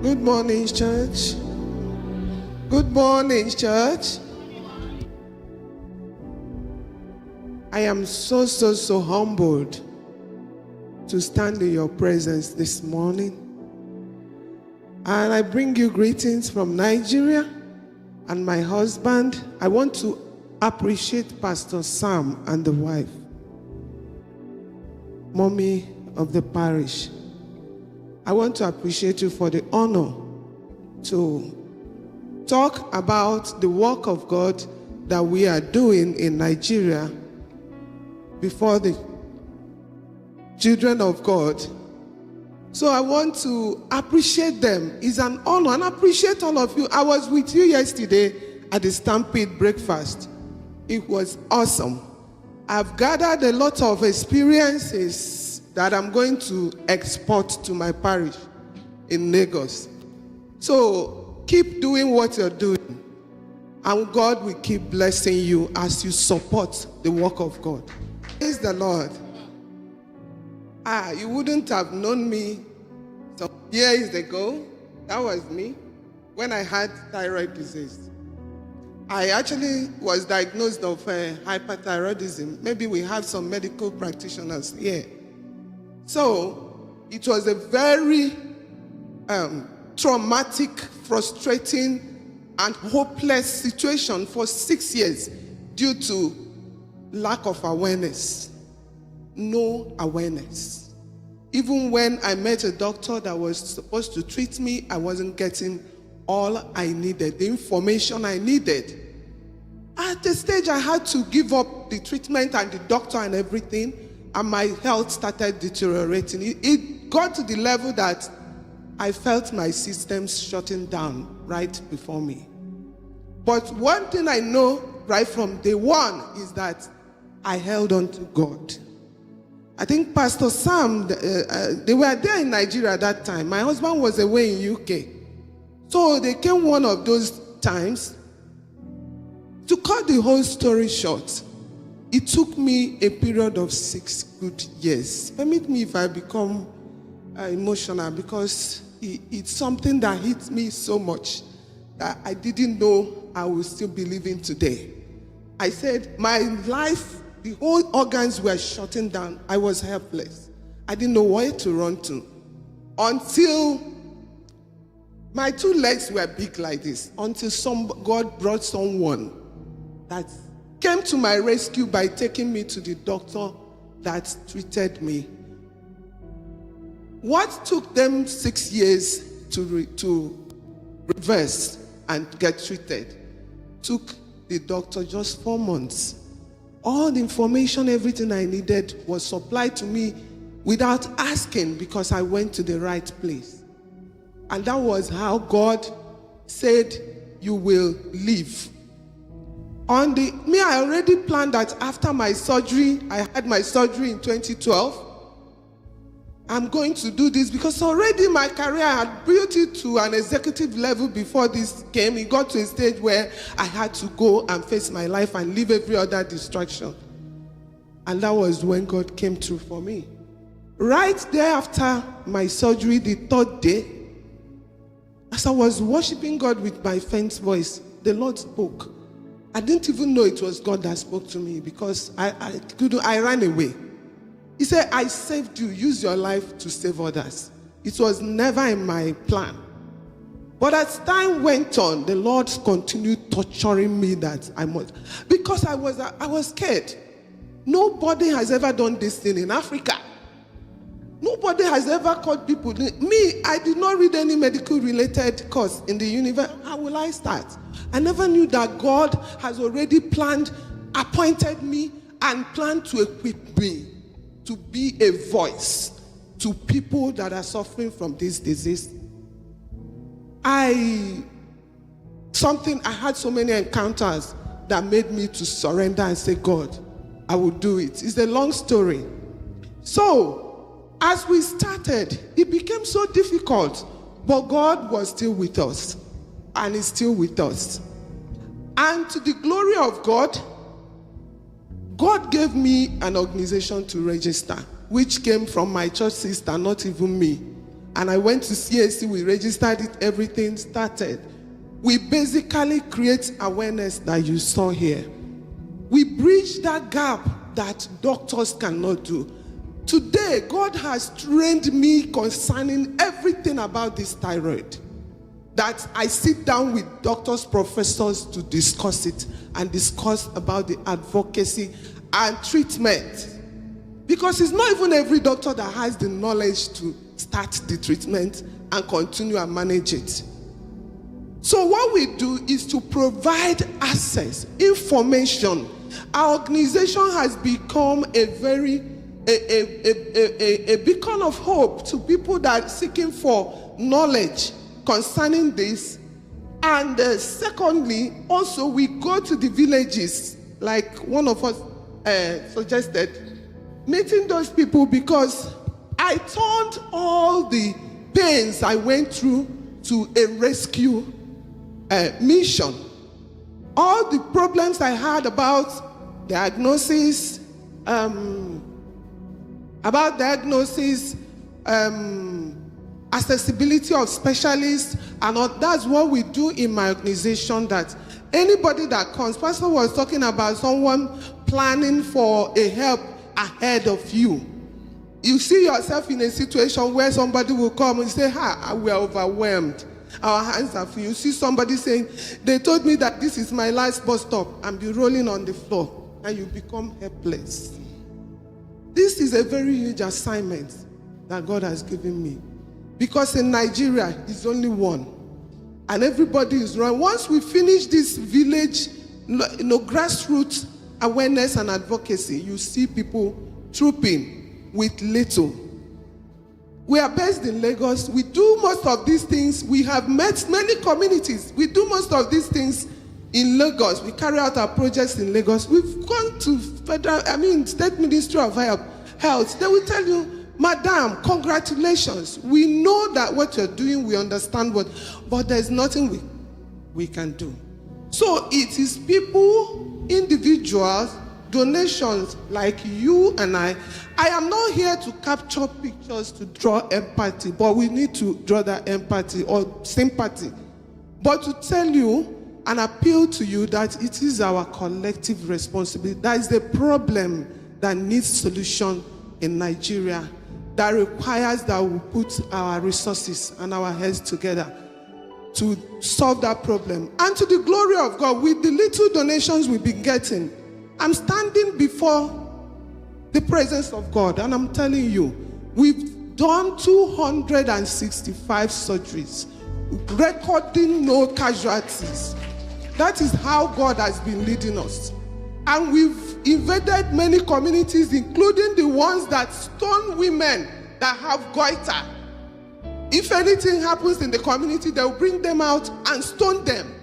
Good morning, church. Good morning, church. I am so humbled to stand in your presence this morning. And I bring you greetings from Nigeria and my husband. I want to appreciate Pastor Sam and the wife, mommy of the parish. I want to appreciate you for the honor to talk about the work of God that we are doing in Nigeria before the children of God. So I want to appreciate them. It's an honor, and appreciate all of you. I was with you yesterday at the Stampede breakfast. It was awesome. I've gathered a lot of experiences that I'm going to export to my parish in Lagos. So keep doing what you're doing, and God will keep blessing you as you support the work of God. Praise the Lord. You wouldn't have known me some years ago. That was me when I had thyroid disease. I actually was diagnosed of hyperthyroidism. Maybe we have some medical practitioners here. So it was a very traumatic, frustrating, and hopeless situation for 6 years due to lack of awareness. No awareness. Even when I met a doctor that was supposed to treat me, I wasn't getting all I needed, the information I needed. At the stage, I had to give up the treatment and the doctor and everything, and my health started deteriorating. It got to the level that I felt my systems shutting down right before me. But one thing I know right from day one is that I held on to God. I think Pastor Sam, they were there in Nigeria at that time. My husband was away in UK. So they came one of those times. To cut the whole story short, it took me a period of 6 good years. Permit me if I become emotional, because it's something that hit me so much that I didn't know I would still be living today. I said, my life, the whole organs were shutting down. I was helpless. I didn't know where to run to. Until my 2 legs were big like this. Until God brought someone that came to my rescue by taking me to the doctor that treated me. What took them 6 years to reverse and get treated took the doctor just 4 months. All the information, everything I needed was supplied to me without asking, because I went to the right place. And that was how God said, you will live. I already planned that after my surgery, I had my surgery in 2012. I'm going to do this because already my career had built it to an executive level before this came. It got to a stage where I had to go and face my life and leave every other distraction. And that was when God came through for me. Right there after my surgery, the 3rd day, as I was worshiping God with my faint voice, the Lord spoke. I didn't even know it was God that spoke to me, because I ran away. He said, I saved you. Use your life to save others. It was never in my plan. But as time went on, the Lord continued torturing me that I must. Because I was scared. Nobody has ever done this thing in Africa. Nobody has ever called people. Me, I did not read any medical related course in the university. How will I start? I never knew that God has already planned, appointed me, and planned to equip me to be a voice to people that are suffering from this disease. I had so many encounters that made me to surrender and say, God, I will do it. It's a long story. So, as we started, it became so difficult, but God was still with us, and is still with us. And to the glory of God, God gave me an organization to register, which came from my church sister, not even me. And I went to CAC, we registered it, everything started. We basically create awareness that you saw here. We bridge that gap that doctors cannot do. Today, God has trained me concerning everything about this thyroid. That I sit down with doctors, professors to discuss it and discuss about the advocacy and treatment. Because it's not even every doctor that has the knowledge to start the treatment and continue and manage it. So what we do is to provide access, information. Our organization has become a beacon of hope to people that are seeking for knowledge concerning this. And secondly, also we go to the villages, like one of us suggested, meeting those people, because I turned all the pains I went through to a rescue mission. All the problems I had about diagnosis, accessibility of specialists, and all, that's what we do in my organization. That anybody that comes, Pastor was talking about someone planning for a help ahead of you. You see yourself in a situation where somebody will come and say, we are overwhelmed. Our hands are full. You see somebody saying, they told me that this is my last bus stop, and be rolling on the floor, and you become helpless. This is a very huge assignment that God has given me. Because in Nigeria, it's only one. And everybody is wrong. Once we finish this village, grassroots awareness and advocacy, you see people trooping with little. We are based in Lagos. We do most of these things. We have met many communities. We do most of these things in Lagos. We carry out our projects in Lagos. We've gone to State Ministry of Health. They will tell you, Madam, congratulations. We know that what you're doing, we understand but there's nothing we can do. So it is people, individuals, donations like you and I. I am not here to capture pictures to draw empathy, but we need to draw that empathy or sympathy. But to tell you and appeal to you that it is our collective responsibility. That is the problem that needs solution in Nigeria, that requires that we put our resources and our heads together to solve that problem. And to the glory of God, with the little donations we've been getting, I'm standing before the presence of God, and I'm telling you, we've done 265 surgeries, recording no casualties. That is how God has been leading us. And we've invaded many communities, including the ones that stone women that have goiter. If anything happens in the community, they'll bring them out and stone them.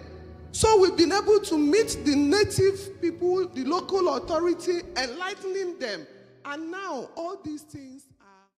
So we've been able to meet the native people, the local authority, enlightening them. And now all these things